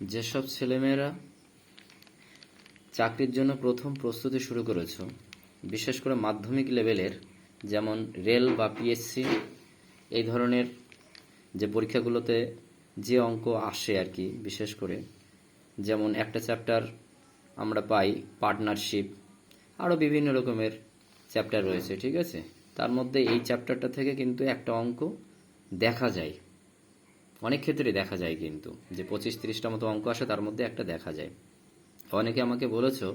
যেসব ছেলেমেয়েরা চাকরির জন্য প্রথম প্রস্তুতি শুরু করেছো, বিশেষ করে মাধ্যমিক লেভেলের, যেমন রেল বা পিএসসি এই ধরনের যে পরীক্ষাগুলোতে যে অঙ্ক আসে আর কি, বিশেষ করে যেমন একটা চ্যাপ্টার আমরা পাই পার্টনারশিপ, আরও বিভিন্ন রকমের চ্যাপ্টার রয়েছে, ঠিক আছে। তার মধ্যে এই চ্যাপ্টারটা থেকে কিন্তু একটা অঙ্ক দেখা যায়, অনেক ক্ষেত্রে দেখা যায় কিন্তু, যে 25-30টা মতো অঙ্ক আসে, তার মধ্যে একটা দেখা যায়। অনেকে আমাকে বলেছো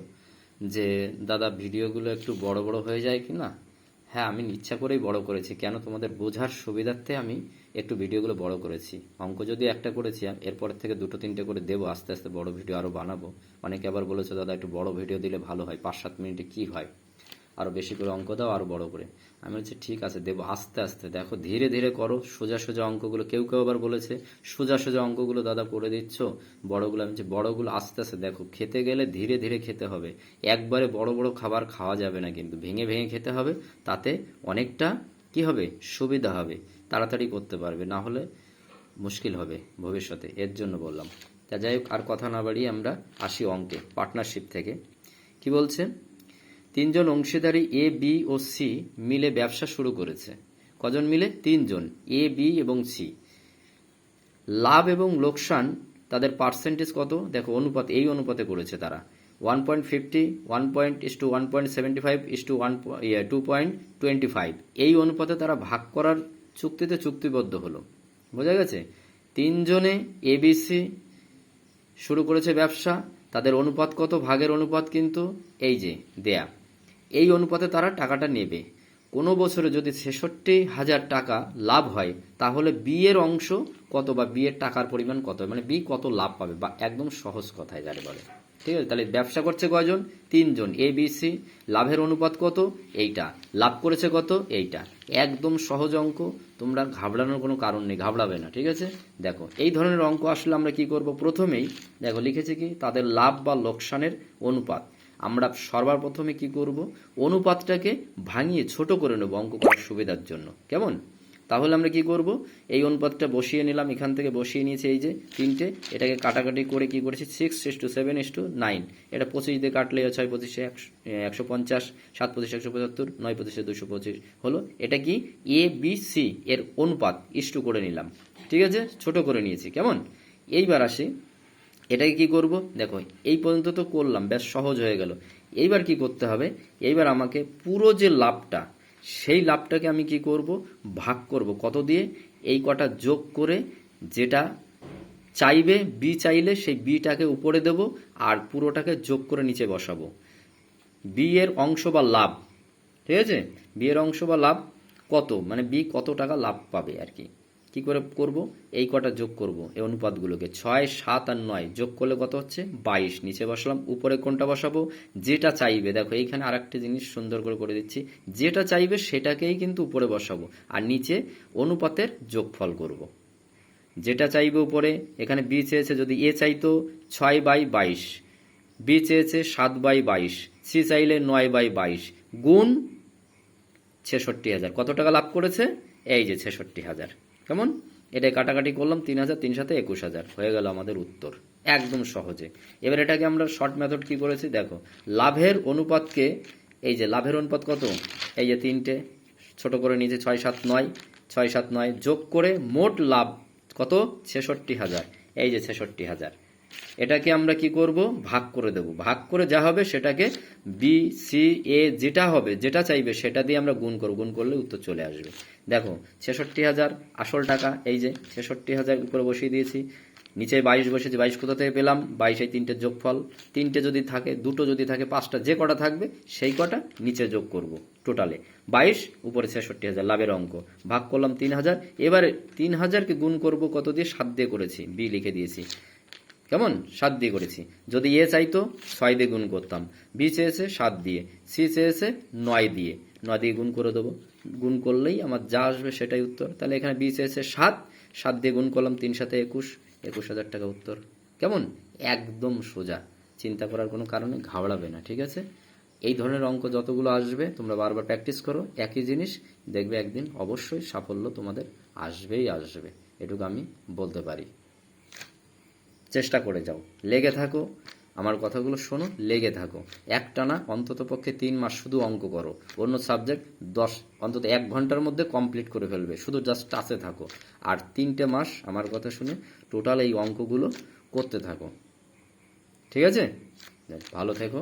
যে দাদা ভিডিওগুলো একটু বড় বড় হয়ে যায় কি না। হ্যাঁ, আমি ইচ্ছা করেই বড় করেছি, কেন তোমাদের বোঝার সুবিধার্থে আমি একটু ভিডিওগুলো বড় করেছি। অঙ্ক যদি একটা করেছি, এরপর থেকে 2-3টে করে দেবো, আস্তে আস্তে বড় ভিডিও আরও বানাবো। অনেকে আবার বলেছো দাদা একটু বড় ভিডিও দিলে ভালো হয়, 5-7 মিনিটে কি হয়, আরও বেশি করে অঙ্ক দাও, আরও বড় করে। আমি বলছি ঠিক আছে দেবো, আস্তে আস্তে দেখো, ধীরে ধীরে করো। সোজা সোজা অঙ্কগুলো কেউ কেউ আবার বলেছে সোজা সোজা অঙ্কগুলো দাদা করে দিচ্ছ, বড়গুলো। আমি বলছি বড়গুলো আস্তে আস্তে দেখো, খেতে গেলে ধীরে ধীরে খেতে হবে। একবারে বড় বড় খাবার খাওয়া যাবে না, কিন্তু ভেঙে ভেঙে খেতে হবে। তাতে অনেকটা কি হবে, সুবিধা হবে, তাড়াতাড়ি করতে পারবে, না হলে মুশকিল হবে ভবিষ্যতে। এর জন্য বললাম। তা যাই হোক, আর কথা না বাড়িয়ে আমরা আসি অঙ্কে। পার্টনারশিপ থেকে কি বলছে, 3জন অংশীদারি এ, বি ও সি মিলে ব্যবসা শুরু করেছে। কজন মিলে? 3জন, এ, বি এবং সি। লাভ এবং লোকসান তাদের পার্সেন্টেজ কত দেখো, অনুপাত, এই অনুপাতে করেছে তারা। 1.50, 1:1.75 2.25, এই অনুপাতে তারা ভাগ করার চুক্তিতে চুক্তিবদ্ধ হলো। বোঝা গেছে? 3জনে এবিসি শুরু করেছে ব্যবসা, তাদের অনুপাত কত, ভাগের অনুপাত কিন্তু এই যে দেয়া, এই অনুপাতে তারা টাকাটা নেবে। কোনো বছরে যদি 66,000 টাকা লাভ হয়, তাহলে বি এর অংশ কত, বা বি এর টাকার পরিমাণ কত, মানে বি কত লাভ পাবে, বা একদম সহজ কথায় যারে বলে। ঠিক আছে, তাহলে ব্যবসা করছে কয়জন? 3জন, এ বি সি। লাভের অনুপাত কত? এইটা। লাভ করেছে কত? এইটা। একদম সহজ অঙ্ক, তোমরা ঘাবড়ানোর কোনো কারণ নেই, ঘাবড়াবে না, ঠিক আছে। দেখো এই ধরনের অঙ্ক আসলে আমরা কি করব, প্রথমেই দেখো লিখেছে কি, তাদের লাভ বা লোকসানের অনুপাত। আমরা সবার প্রথমে কি করব, অনুপাতটাকে ভাঙিয়ে ছোট করে নেব অঙ্ক করার সুবিধার জন্য, কেমন? তাহলে আমরা কি করব, এই অনুপাতটা বসিয়ে নিলাম, এখান থেকে বসিয়ে নিয়েছি এই যে 3টে, এটাকে কাটাকাটি করে কি করেছি, 6:7:9। এটা 25 দিয়ে কাটলে 6-25 150, 7-25 175, 9-25 225 হলো। এটা কি, এ বি সি এর অনুপাত ইস্টু করে নিলাম, ঠিক আছে, ছোট করে নিয়েছি, কেমন? এইবার আসি, এটাকে কি করব, দেখো এই পর্যন্ত তো করলাম, বেশ সহজ হয়ে গেল। এইবার কি করতে হবে, এইবার আমাকে পুরো যে লাভটা, সেই লাভটাকে আমি কি করব, ভাগ করব কত দিয়ে, এই কটা যোগ করে, যেটা চাইবে বি চাইলে সেই বিটাকে উপরে দেব, আর পুরোটাকে যোগ করে নিচে বসাবো। বি এর অংশ বা লাভ, ঠিক আছে, বি এর অংশ বা লাভ কত, মানে বি কত টাকা লাভ পাবে আর কি। কি করে করব, এই কটা যোগ করব, এই অনুপাতগুলোকে 6, 7 আর 9 যোগ করলে কত হচ্ছে, 22। নিচে বসালাম, উপরে কোনটা বসাবো, যেটা চাইবে। দেখো এইখানে আর একটা জিনিস সুন্দর করে করে দিচ্ছি, যেটা চাইবে সেটাকেই কিন্তু উপরে বসাবো, আর নিচে অনুপাতের যোগফল করব। যেটা চাইবে উপরে, এখানে বি চেয়েছে, যদি এ চাইতো 6/22, বি চেয়েছে 7/22, সি চাইলে 9/22, গুণ 66,000। কত টাকা লাভ করেছে, এই যে 66,000, কেমন? এটা কাটাকাটি করলাম, 3,000 3 সাথে 21,000 হয়ে গেল আমাদের উত্তর, একদম সহজে। এবার এটাকে আমরা শর্ট মেথড কি করেছি দেখো, লাভের অনুপাতকে, এই যে লাভের অনুপাত কত, এই যে 3টে ছোট করে নিয়েছে, 6-7-9, 6-7-9 যোগ করে মোট লাভ কত, 66,000, এই যে 66,000। এটাকে আমরা কি করব, ভাগ করে দেব, ভাগ করে যা হবে সেটাকে বি সি এ যেটা হবে, যেটা চাইবে সেটা দিয়ে আমরা গুণ করব, গুণ করলে উত্তর চলে আসবে। দেখো 66,000 আসল টাকা, এই যে 66,000 উপরে বসিয়ে দিয়েছি, নিচে 22 বসেছি, 22 কোথা থেকে পেলাম, 22 এই 3টের যোগফল। 3টে যদি থাকে, 2টো যদি থাকে, 5টা, যে কটা থাকবে সেই কটা নিচে যোগ করব, টোটালে 22, উপরে 66,000 লাভের অঙ্ক, ভাগ করলাম 3,000। এবারে 3,000কে গুণ করব কত দিয়ে, 7 দিয়ে করেছি, বি লিখে দিয়েছি, কেমন, 7 দিয়ে করেছি। যদি এ চাইতো 6 দিয়ে গুণ করতাম, বি চেয়েছে 7 দিয়ে, সি চেয়েছে 9 দিয়ে, 9 দিয়ে গুণ করে দেবো, গুণ করলেই আমার যা আসবে সেটাই উত্তর। তাহলে এখানে বি চেয়েছে 7, 7 দিয়ে গুণ করলাম, 3 সাথে 21, 21,000 টাকা উত্তর, কেমন? একদম সোজা, চিন্তা করার কোনো কারণে ঘাবড়াবে না, ঠিক আছে। এই ধরনের অঙ্ক যতগুলো আসবে তোমরা বারবার প্র্যাকটিস করো, একই জিনিস, দেখবে একদিন অবশ্যই সাফল্য তোমাদের আসবেই আসবে, এটুকু আমি বলতে পারি। চেষ্টা করে যাও, লেগে থাকো, আমার কথাগুলো শোনো, লেগে থাকো, একটানা অন্তত পক্ষে 3 মাস শুধু অঙ্ক করো, অন্য সাবজেক্ট 10 অন্তত 1 ঘন্টার মধ্যে কমপ্লিট করে ফেলবে, শুধু জাস্ট টাচে থাকো। আর 3টে মাস আমার কথা শুনে টোটাল এই অঙ্কগুলো করতে থাকো, ঠিক আছে? ভালো থেকো।